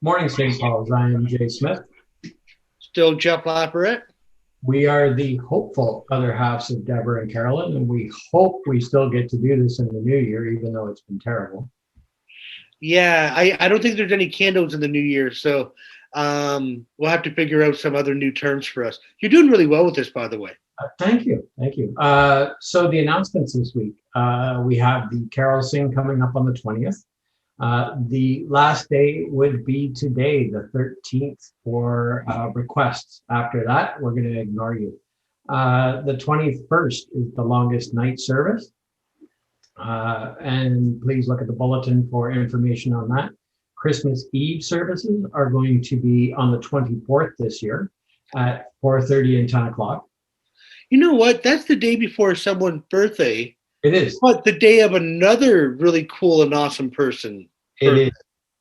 Morning, St. Paul's. I am Jay Smith. Still Jeff Laporet? We are the hopeful other halves of Deborah and Carolyn, and we hope we still get to do this in the new year, even though it's been terrible. Yeah, I don't think there's any candles in the new year, so we'll have to figure out some other new terms for us. You're doing really well with this, by the way. Thank you. Thank you. So, the announcements this week, we have the Carol Sing coming up on the 20th. The last day would be today, the 13th, for requests. After that, we're going to ignore you. The 21st is the longest night service. And please look at the bulletin for information on that. Christmas Eve services are going to be on the 24th this year at 4:30 and 10 o'clock. You know what? That's the day before someone's birthday, It is. but the day of another really cool and awesome person. It is.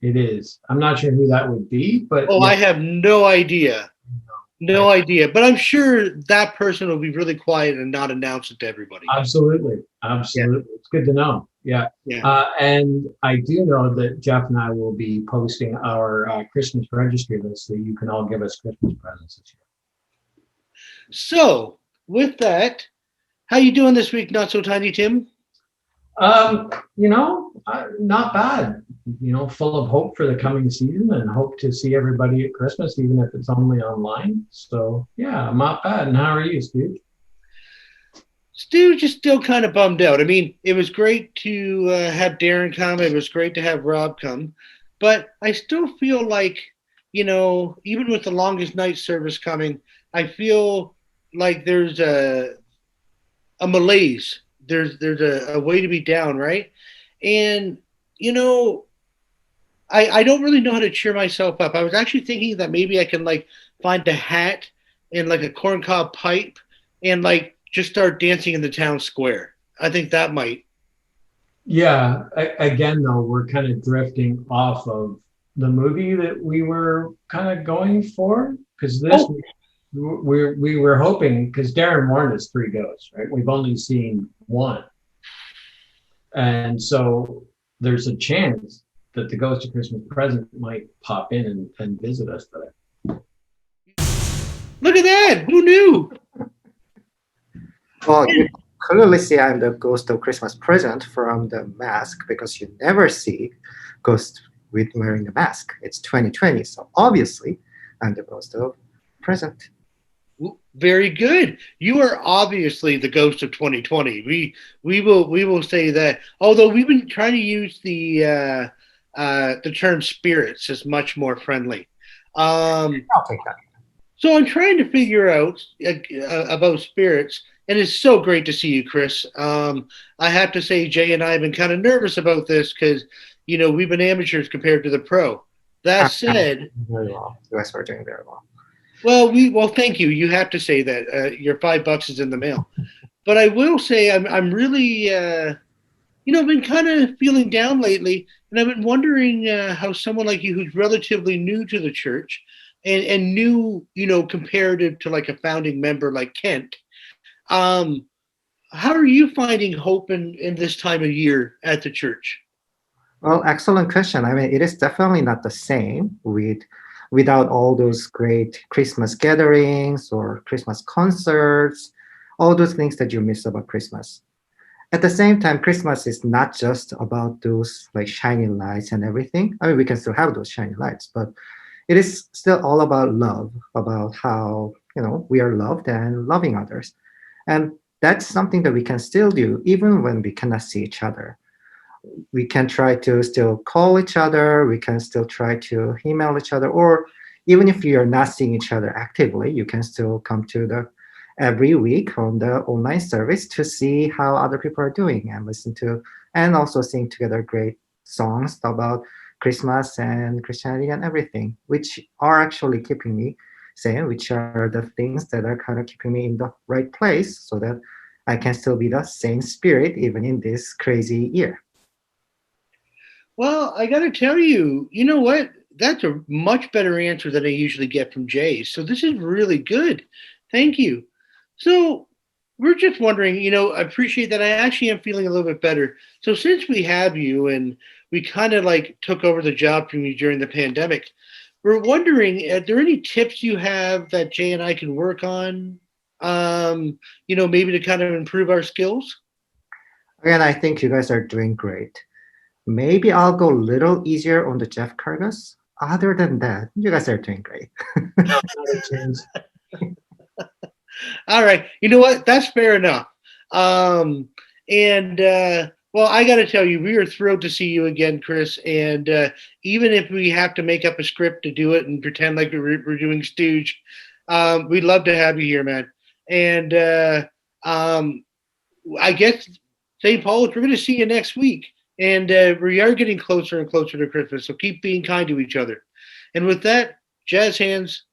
It is. I'm not sure who that would be, but Oh, yeah, I have no idea. I, No idea. But I'm sure that person will be really quiet and not announce it to everybody. absolutely. Yeah. Absolutely. It's good to know. Yeah. Yeah. And I do know that Jeff and I will be posting our Christmas registry list so you can all give us Christmas presents this year. So, with that, how you doing this week, Not So Tiny Tim? Um, not bad. Full of hope for the coming season and hope to see everybody at Christmas, even if it's only online. So yeah, not bad. And how are you, Steve? Stooge is still kind of bummed out. I mean, it was great to have Darren come. It was great to have Rob come. But I still feel like, even with the longest night service coming, I feel like there's a malaise. There's a way to be down, right? And, you know, I don't really know how to cheer myself up. I was actually thinking that maybe I can like find a hat and like a corncob pipe and like just start dancing in the town square. I think that might. Yeah, again, though, we're kind of drifting off of the movie that we were kind of going for because this Oh, we were hoping because Darren warned us three ghosts, right? We've only seen one, and so there's a chance that the Ghost of Christmas Present might pop in and visit us today. look at that! Who knew? Well, you clearly see I'm the ghost of Christmas present from the mask because you never see ghost with wearing a mask. It's 2020, so obviously I'm the ghost of present. Very good. You are obviously the ghost of 2020. We will say that. Although we've been trying to use the term spirits as much more friendly. I'll take that. So I'm trying to figure out about spirits, and it's so great to see you, Chris. I have to say, Jay and I have been kind of nervous about this because we've been amateurs compared to the pro. That I'm said, very well. You guys are doing very well. well, thank you. You have to say that your $5 is in the mail. But I will say I'm really I've been kind of feeling down lately, and I've been wondering how someone like you, who's relatively new to the church and new, comparative to like a founding member like Kent, um, how are you finding hope in this time of year at the church? Well, excellent question. I mean, it is definitely not the same without all those great Christmas gatherings or Christmas concerts, all those things that you miss about Christmas. At the same time, Christmas is not just about those like shiny lights and everything. I mean, we can still have those shiny lights, but it is still all about love, about how, we are loved and loving others. And that's something that we can still do even when we cannot see each other. We can try to still call each other, we can still try to email each other, or even if you're not seeing each other actively, you can still come to the every week on the online service to see how other people are doing and listen to and also sing together great songs about Christmas and Christianity and everything, which are actually keeping me sane, which are the things that are kind of keeping me in the right place so that I can still be the same spirit even in this crazy year. Well, I got to tell you, you know what? That's a much better answer than I usually get from Jay. So this is really good. Thank you. So we're just wondering, I appreciate that. I actually am feeling a little bit better. So since we have you and we kind of like took over the job from you during the pandemic. We're wondering, are there any tips you have that Jay and I can work on? Maybe to kind of improve our skills. Again, I think you guys are doing great. Maybe I'll go a little easier on the Jeff Cargas. Other than that, you guys are doing great. Not a chance. All right. You know what? That's fair enough. And well, I got to tell you, we are thrilled to see you again, Chris. And even if we have to make up a script to do it and pretend like we're doing Stooge, we'd love to have you here, man. And I guess, St. Paul, we're going to see you next week. And we are getting closer and closer to Christmas. So keep being kind to each other. And with that, jazz hands.